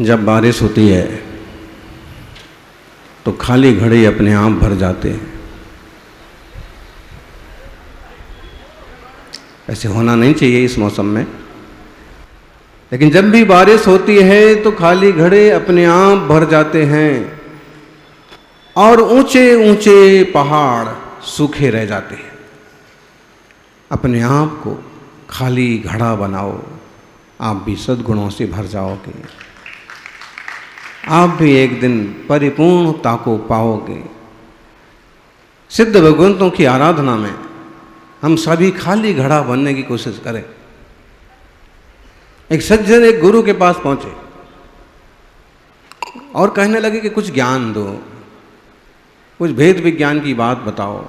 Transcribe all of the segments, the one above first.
जब बारिश होती है तो खाली घड़े अपने आप भर जाते हैं। ऐसे होना नहीं चाहिए इस मौसम में, लेकिन जब भी बारिश होती है तो खाली घड़े अपने आप भर जाते हैं और ऊंचे ऊंचे पहाड़ सूखे रह जाते हैं। अपने आप को खाली घड़ा बनाओ, आप भी सद्गुणों से भर जाओगे, आप भी एक दिन परिपूर्णता को पाओगे। सिद्ध भगवंतों की आराधना में हम सभी खाली घड़ा बनने की कोशिश करें। एक सज्जन एक गुरु के पास पहुंचे और कहने लगे कि कुछ ज्ञान दो, कुछ भेद विज्ञान की बात बताओ,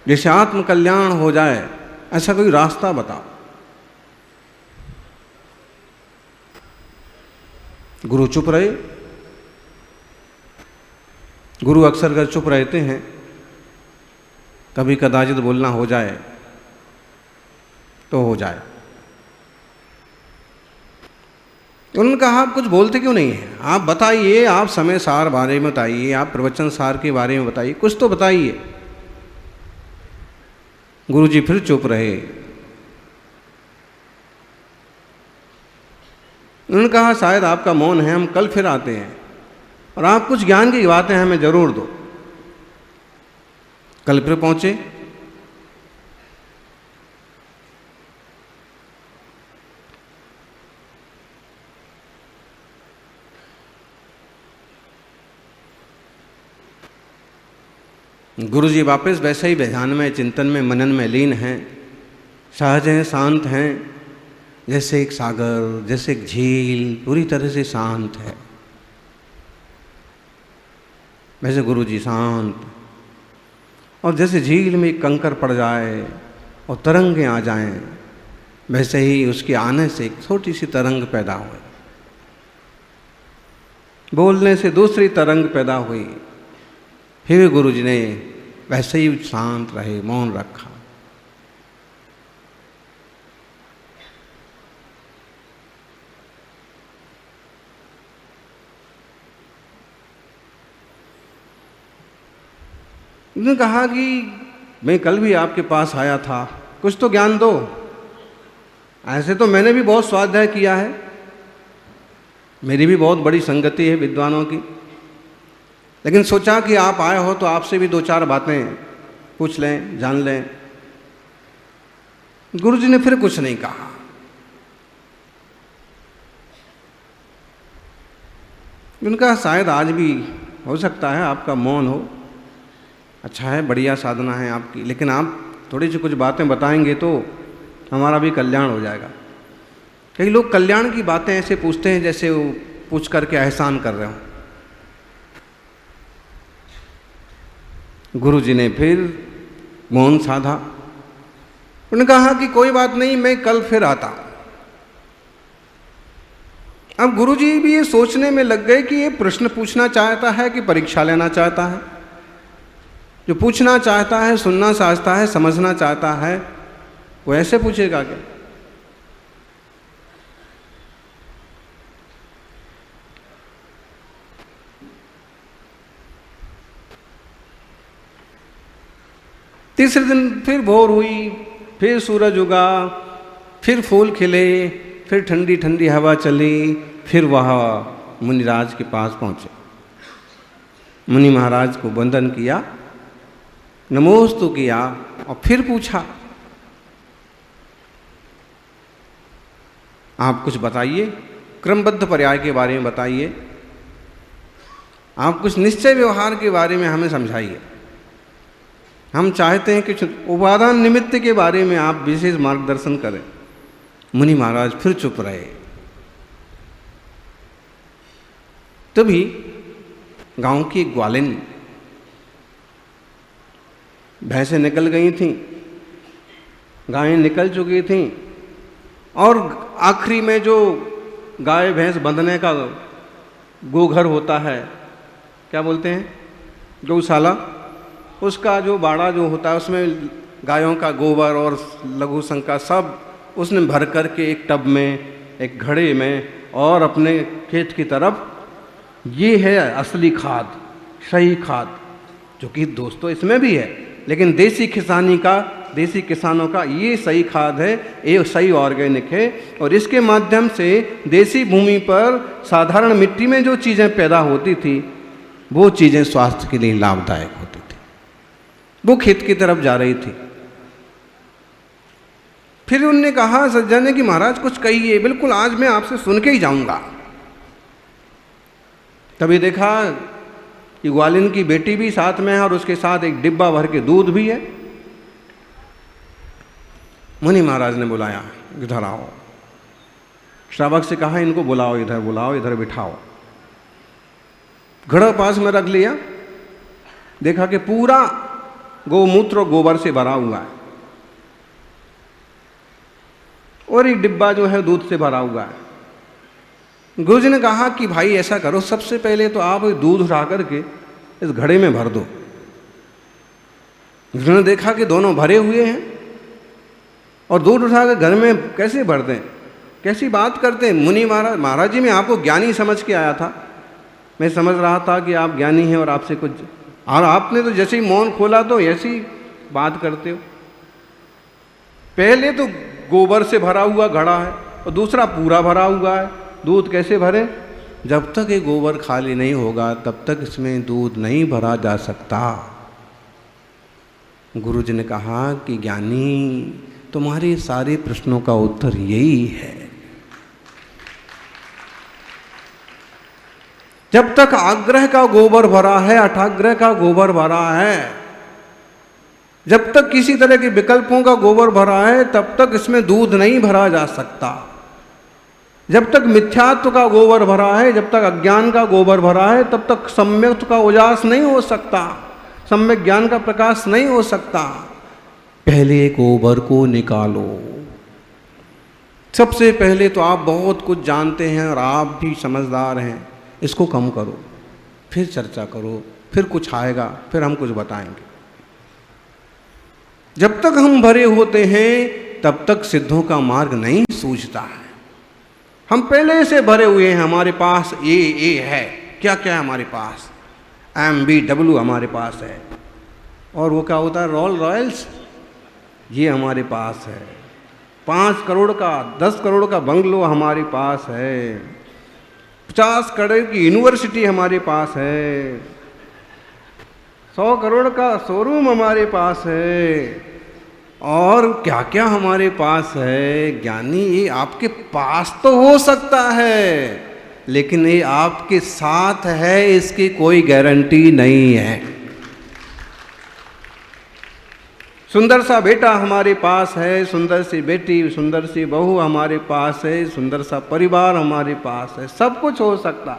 जैसे आत्म कल्याण हो जाए ऐसा कोई रास्ता बताओ। गुरु चुप रहे। गुरु अक्सर अगर चुप रहते हैं, कभी कदाचित बोलना हो जाए तो हो जाए। उन्होंने कहा आप कुछ बोलते क्यों नहीं हैं, आप बताइए, आप समय सार बारे में बताइए, आप प्रवचन सार के बारे में बताइए, कुछ तो बताइए। गुरु जी फिर चुप रहे। उन्होंने कहा शायद आपका मौन है, हम कल फिर आते हैं और आप कुछ ज्ञान की बातें हमें जरूर दो। कल फिर पहुंचे। गुरु जी वापस वैसे ही ध्यान में, चिंतन में, मनन में लीन हैं, सहज हैं, शांत हैं, जैसे एक सागर, जैसे एक झील पूरी तरह से शांत है, वैसे गुरु जी शांत। और जैसे झील में एक कंकर पड़ जाए और तरंगें आ जाएं, वैसे ही उसके आने से एक छोटी सी तरंग पैदा हुई, बोलने से दूसरी तरंग पैदा हुई। फिर गुरु जी ने वैसे ही शांत रहे, मौन रखा। उन्होंने कहा कि मैं कल भी आपके पास आया था, कुछ तो ज्ञान दो। ऐसे तो मैंने भी बहुत स्वाध्याय किया है, मेरी भी बहुत बड़ी संगति है विद्वानों की, लेकिन सोचा कि आप आए हो तो आपसे भी दो चार बातें पूछ लें, जान लें। गुरु जी ने फिर कुछ नहीं कहा। उनका शायद आज भी हो सकता है आपका मौन हो, अच्छा है, बढ़िया साधना है आपकी, लेकिन आप थोड़ी सी कुछ बातें बताएंगे तो हमारा भी कल्याण हो जाएगा। कई लोग कल्याण की बातें ऐसे पूछते हैं जैसे वो पूछ करके एहसान कर रहे हो। गुरु जी ने फिर मौन साधा। उन्होंने कहा कि कोई बात नहीं, मैं कल फिर आता। अब गुरु जी भी ये सोचने में लग गए कि ये प्रश्न पूछना चाहता है कि परीक्षा लेना चाहता है। जो पूछना चाहता है, सुनना चाहता है, समझना चाहता है, वो ऐसे पूछेगा क्या? तीसरे दिन फिर भोर हुई, फिर सूरज उगा, फिर फूल खिले, फिर ठंडी ठंडी हवा चली, फिर वह मुनिराज के पास पहुंचे। मुनि महाराज को वंदन किया, नमोस्तु किया और फिर पूछा आप कुछ बताइए, क्रमबद्ध पर्याय के बारे में बताइए, आप कुछ निश्चय व्यवहार के बारे में हमें समझाइए। हम चाहते हैं कि उपादान निमित्त के बारे में आप विशेष मार्गदर्शन करें। मुनि महाराज फिर चुप रहे। तभी गांव की एक ग्वालिन, भैंसें निकल गई थीं, गायें निकल चुकी थीं, और आखिरी में जो गाय भैंस बंधने का गोघर होता है, क्या बोलते हैं, गौशाला, उसका जो बाड़ा जो होता है उसमें गायों का गोबर और लघु शंका सब उसने भर कर के एक टब में, एक घड़े में और अपने खेत की तरफ। ये है असली खाद, सही खाद, जो कि दोस्तों इसमें भी है, लेकिन देसी किसानों का ये सही खाद है, ये सही ऑर्गेनिक है। और इसके माध्यम से देसी भूमि पर साधारण मिट्टी में जो चीज़ें पैदा होती थी वो चीज़ें स्वास्थ्य के लिए लाभदायक होती थी, वो खेत की तरफ जा रही थी। फिर उनने कहा सज्जन ने कि महाराज कुछ कहिए, बिल्कुल आज मैं आपसे सुन के ही जाऊंगा। तभी देखा कि ग्वालिन की बेटी भी साथ में है और उसके साथ एक डिब्बा भर के दूध भी है। मुनि महाराज ने बुलाया, इधर आओ। श्रावक से कहा इनको बुलाओ, इधर बुलाओ, इधर बिठाओ। घड़ा पास में रख लिया, देखा कि पूरा गोमूत्र और गोबर से भरा हुआ है और एक डिब्बा जो है दूध से भरा हुआ है। गुरुजी ने कहा कि भाई ऐसा करो, सबसे पहले तो आप दूध उठा करके इस घड़े में भर दो। उन्होंने देखा कि दोनों भरे हुए हैं और दूध उठाकर घर में कैसे भरते हैं, कैसी बात करते हैं। मुनि महाराज जी, मैं आपको ज्ञानी समझ के आया था, मैं समझ रहा था कि आप ज्ञानी हैं और आपसे कुछ, और आपने तो जैसे ही मौन खोला तो ऐसी बात करते हो। पहले तो गोबर से भरा हुआ घड़ा है और दूसरा पूरा भरा हुआ है, दूध कैसे भरे? जब तक ये गोबर खाली नहीं होगा तब तक इसमें दूध नहीं भरा जा सकता। गुरुजी ने कहा कि ज्ञानी, तुम्हारे सारे प्रश्नों का उत्तर यही है। जब तक आग्रह का गोबर भरा है, अठाग्रह का गोबर भरा है, जब तक किसी तरह के विकल्पों का गोबर भरा है, तब तक इसमें दूध नहीं भरा जा सकता। जब तक मिथ्यात्व का गोबर भरा है, जब तक अज्ञान का गोबर भरा है, तब तक सम्यक का उजास नहीं हो सकता, सम्यक ज्ञान का प्रकाश नहीं हो सकता। पहले गोबर को निकालो। सबसे पहले तो आप बहुत कुछ जानते हैं और आप भी समझदार हैं, इसको कम करो, फिर चर्चा करो, फिर कुछ आएगा, फिर हम कुछ बताएंगे। जब तक हम भरे होते हैं तब तक सिद्धों का मार्ग नहीं सूझता है। हम पहले से भरे हुए हैं, हमारे पास ए है, क्या क्या है हमारे पास, MBW हमारे पास है, और वो क्या होता है, रोल रॉयल्स, ये हमारे पास है। 5 करोड़ का 10 करोड़ का बंगलो हमारे पास है, 50 करोड़ की यूनिवर्सिटी हमारे पास है, 100 करोड़ का शोरूम हमारे पास है, और क्या क्या हमारे पास है। ज्ञानी, ये आपके पास तो हो सकता है, लेकिन ये आपके साथ है इसकी कोई गारंटी नहीं है। सुंदर सा बेटा हमारे पास है, सुंदर सी बेटी, सुंदर सी बहू हमारे पास है, सुंदर सा परिवार हमारे पास है, सब कुछ हो सकता,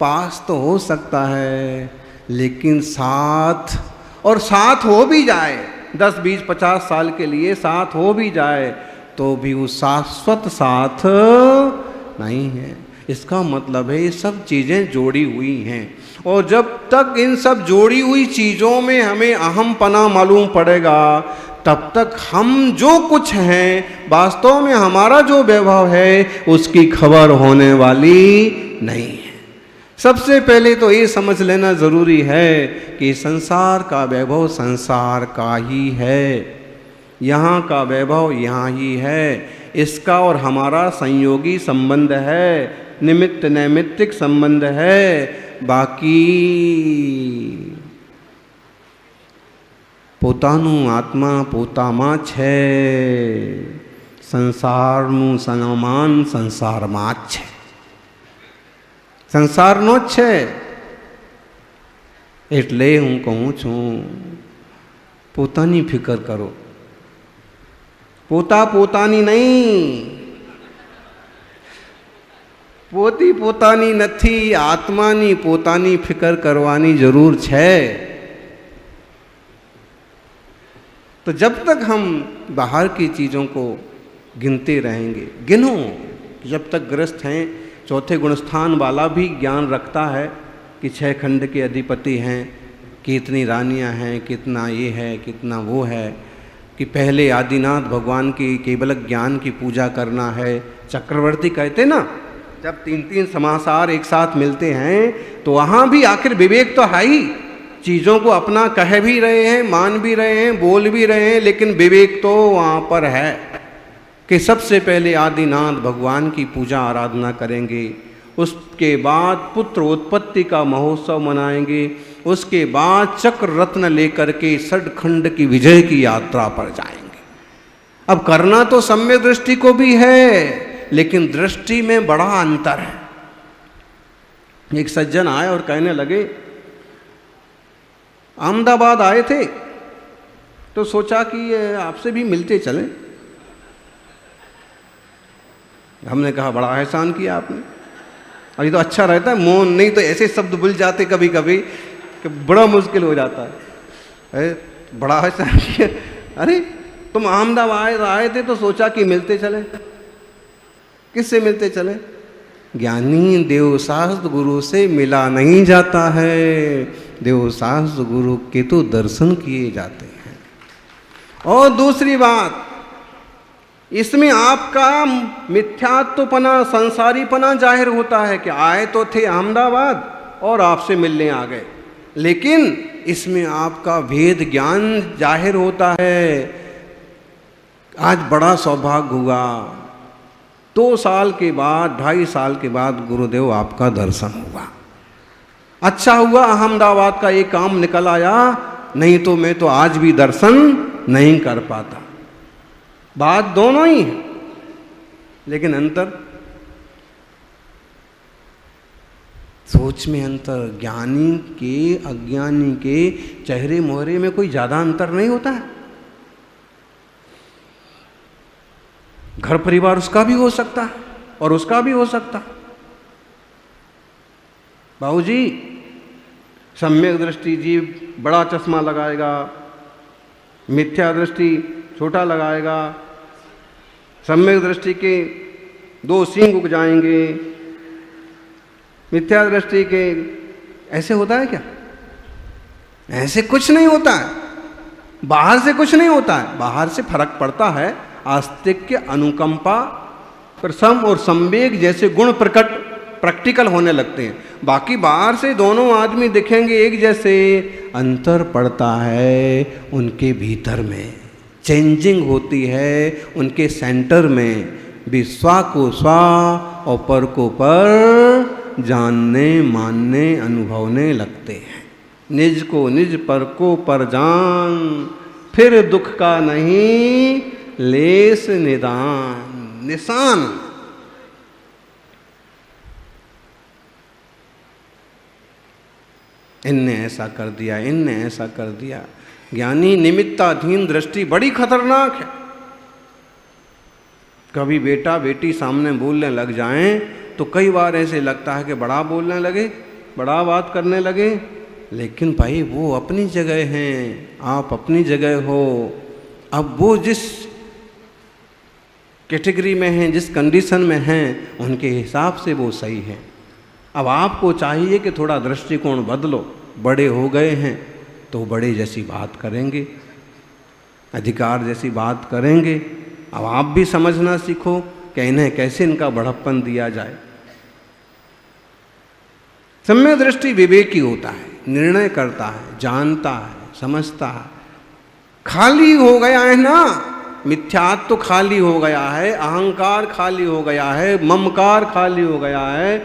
पास तो हो सकता है, लेकिन साथ, और साथ हो भी जाए 10, 20, 50 साल के लिए साथ हो भी जाए तो भी वो शाश्वत साथ नहीं है। इसका मतलब है ये सब चीज़ें जोड़ी हुई हैं, और जब तक इन सब जोड़ी हुई चीज़ों में हमें अहमपना मालूम पड़ेगा, तब तक हम जो कुछ हैं, वास्तव में हमारा जो वैभव है, उसकी खबर होने वाली नहीं है। सबसे पहले तो ये समझ लेना ज़रूरी है कि संसार का वैभव संसार का ही है, यहाँ का वैभव यहाँ ही है, इसका और हमारा संयोगी संबंध है, निमित्त नैमित्तिक संबंध है। बाकी પોતાનું આત્મા પોતામાં છે, સંસારનું સન્માન સંસારમાં જ છે, સંસારનો જ છે। એટલે હું કહું છું, પોતાની ફિકર કરો, પોતા પોતાની નહીં, પોતી પોતાની નથી, આત્માની પોતાની ફિકર કરવાની જરૂર છે। तो जब तक हम बाहर की चीज़ों को गिनते रहेंगे, गिनो, जब तक गृहस्थ हैं, चौथे गुणस्थान वाला भी ज्ञान रखता है कि 6 खंड के अधिपति हैं, कि इतनी रानियां हैं, कितना ये है, कितना वो है, कि पहले आदिनाथ भगवान की केवल ज्ञान की पूजा करना है। चक्रवर्ती कहते ना जब तीन तीन समासार एक साथ मिलते हैं तो वहाँ भी आखिर विवेक तो है ही। चीज़ों को अपना कह भी रहे हैं, मान भी रहे हैं, बोल भी रहे हैं, लेकिन विवेक तो वहाँ पर है कि सबसे पहले आदिनाथ भगवान की पूजा आराधना करेंगे, उसके बाद पुत्र उत्पत्ति का महोत्सव मनाएंगे, उसके बाद चक्र रत्न लेकर के षटखंड की विजय की यात्रा पर जाएंगे। अब करना तो सम्यक दृष्टि को भी है, लेकिन दृष्टि में बड़ा अंतर है। एक सज्जन आए और कहने लगे, अहमदाबाद आए थे तो सोचा कि आपसे भी मिलते चलें। हमने कहा बड़ा एहसान किया आपने, अभी तो अच्छा रहता है मौन, नहीं तो ऐसे शब्द भूल जाते कभी कभी कि बड़ा मुश्किल हो जाता है। बड़ा एहसान किया, अरे तुम अहमदाबाद आए थे तो सोचा कि मिलते चले। किससे मिलते चले? ज्ञानी देवशास्त्र गुरु से मिला नहीं जाता है, देवशास्त्र गुरु के तो दर्शन किए जाते हैं। और दूसरी बात, इसमें आपका मिथ्यात्वपना, संसारीपना जाहिर होता है कि आए तो थे अहमदाबाद और आपसे मिलने आ गए, लेकिन इसमें आपका वेद ज्ञान जाहिर होता है। आज बड़ा सौभाग्य हुआ, 2 साल के बाद, 2.5 साल के बाद गुरुदेव आपका दर्शन हुआ। अच्छा हुआ अहमदाबाद का एक काम निकल आया, नहीं तो मैं तो आज भी दर्शन नहीं कर पाता। बात दोनों ही है, लेकिन अंतर सोच में अंतर। ज्ञानी के अज्ञानी के चेहरे मोहरे में कोई ज्यादा अंतर नहीं होता है। घर परिवार उसका भी हो सकता है और उसका भी हो सकता है। बाबूजी सम्यक दृष्टि जीव बड़ा चश्मा लगाएगा, मिथ्या दृष्टि छोटा लगाएगा, सम्यक दृष्टि के 2 सींग उग जाएंगे, मिथ्या दृष्टि के। ऐसे होता है क्या? ऐसे कुछ नहीं होता है, बाहर से कुछ नहीं होता है। बाहर से फर्क पड़ता है, आस्तिक्य, अनुकंपा, प्रसम और संवेग जैसे गुण प्रैक्टिकल होने लगते हैं। बाकी बाहर से दोनों आदमी दिखेंगे एक जैसे, अंतर पड़ता है उनके भीतर में, चेंजिंग होती है उनके सेंटर में। विश्वा को स्वा और पर को पर जानने, मानने, अनुभवने लगते हैं। निज को निज, पर को पर जान, फिर दुख का नहीं लेस निदान। निशान इनने ऐसा कर दिया, इनने ऐसा कर दिया। ज्ञानी निमित्ताधीन दृष्टि बड़ी खतरनाक है। कभी बेटा बेटी सामने बोलने लग जाएं तो कई बार ऐसे लगता है कि बड़ा बोलने लगे, बड़ा बात करने लगे, लेकिन भाई वो अपनी जगह हैं, आप अपनी जगह हो। अब वो जिस कैटेगरी में हैं, जिस कंडीशन में हैं, उनके हिसाब से वो सही है। अब आपको चाहिए कि थोड़ा दृष्टिकोण बदलो। बड़े हो गए हैं तो बड़े जैसी बात करेंगे, अधिकार जैसी बात करेंगे। अब आप भी समझना सीखो कि इन्हें कैसे इनका बड़प्पन दिया जाए। सम्यक दृष्टि विवेकी होता है, निर्णय करता है, जानता है, समझता है। खाली हो गया है ना, मिथ्यात्व तो खाली हो गया है, अहंकार खाली हो गया है, ममकार खाली हो गया है,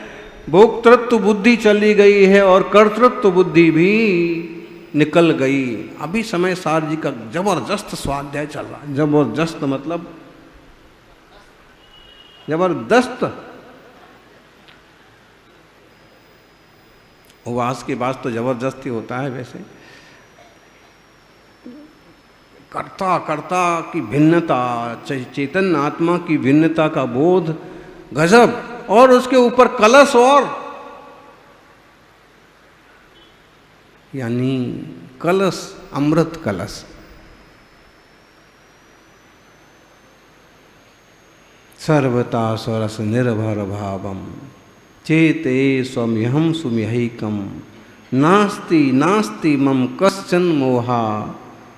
भोक्तृत्व बुद्धि चली गई है और कर्तृत्व बुद्धि भी निकल गई। अभी समय सार जी का जबरदस्त स्वाध्याय चल रहा है। जबरदस्त मतलब जबरदस्त। उपवास के बाद तो जबरदस्त ही होता है। वैसे कर्ता कर्ता की भिन्नता, चैतन्य आत्मा की भिन्नता का बोध गजब, और उसके ऊपर कलश, और यानी कलश, अमृत कलश। सर्वता स्वरस निर्भर भावम चेते स्वम्यहम सुम्यहैकम नास्ति नास्ति मम कश्चन मोहा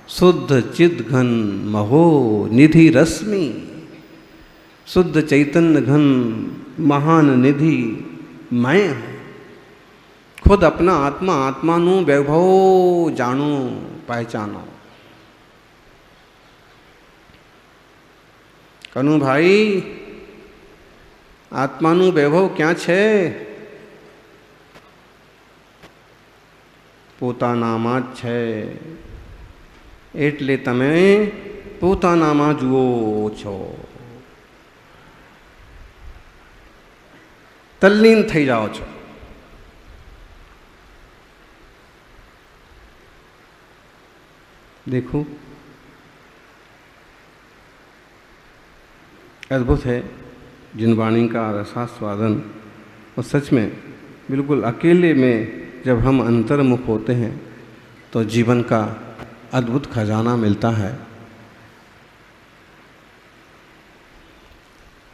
शुद्ध चिद्घन महो निधि रश्मि। शुद्ध चैतन्य घन महान निधि मैं हूँ। खुद अपना आत्मा आत्मानु वैभव जानो पहचानो। कनु भाई आत्मानु वैभव क्या छे? પોતાનામાં જ છે, એટલે તમે પોતાનામાં જુઓ છો। તલ્લીન થઈ જાઓ છો। देखो अद्भुत है जिनवाणी का रसास्वादन। और सच में बिल्कुल अकेले में जब हम अंतर्मुख होते हैं तो जीवन का अद्भुत खजाना मिलता है।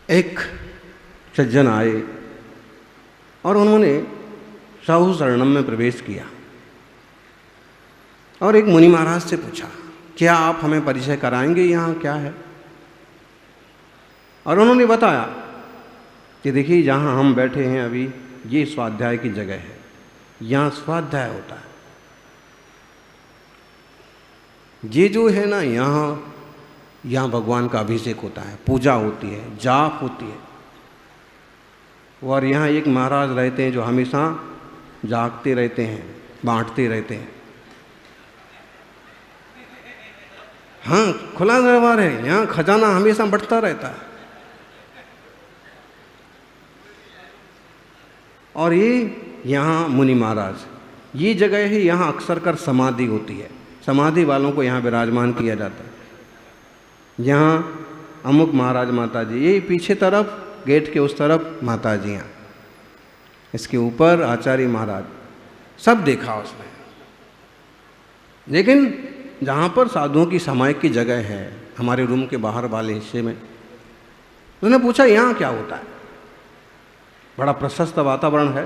एक सज्जन आए और उन्होंने साहू शरणम में प्रवेश किया और एक मुनि महाराज से पूछा, क्या आप हमें परिचय कराएंगे, यहाँ क्या है? और उन्होंने बताया कि देखिए जहाँ हम बैठे हैं अभी ये स्वाध्याय की जगह है, यहाँ स्वाध्याय होता है। ये जो है ना यहाँ भगवान का अभिषेक होता है, पूजा होती है, जाप होती है। और यहाँ एक महाराज रहते हैं जो हमेशा जागते रहते हैं, बांटते रहते हैं। हाँ, खुला दरबार है, यहाँ खजाना हमेशा बढ़ता रहता है। और ये यहाँ मुनि महाराज, ये जगह है, यहाँ अक्सर कर समाधि होती है। समाधि वालों को यहाँ विराजमान किया जाता है। यहाँ अमुक महाराज माता जी, ये पीछे तरफ गेट के उस तरफ माता जी हैं, इसके ऊपर आचार्य महाराज, सब देखा उसने। लेकिन जहाँ पर साधुओं की समाधि की जगह है, हमारे रूम के बाहर वाले हिस्से में, उसने पूछा यहाँ क्या होता है? बड़ा प्रशस्त वातावरण है।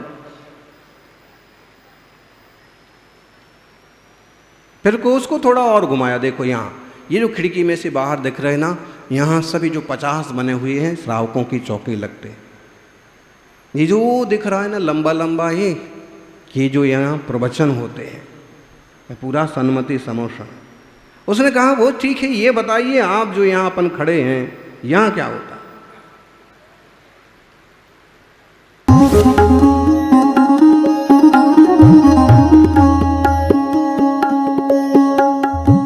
फिर को उसको थोड़ा और घुमाया, देखो यहाँ ये जो खिड़की में से बाहर दिख रहे ना, यहाँ सभी जो 50 बने हुए हैं श्रावकों की चौकी लगते। ये जो दिख रहा है ना लंबा लंबा, ये जो यहाँ प्रवचन होते हैं, पूरा सन्मति समोषण। उसने कहा वो ठीक है, ये बताइए आप जो यहाँ अपन खड़े हैं, यहाँ क्या होता है?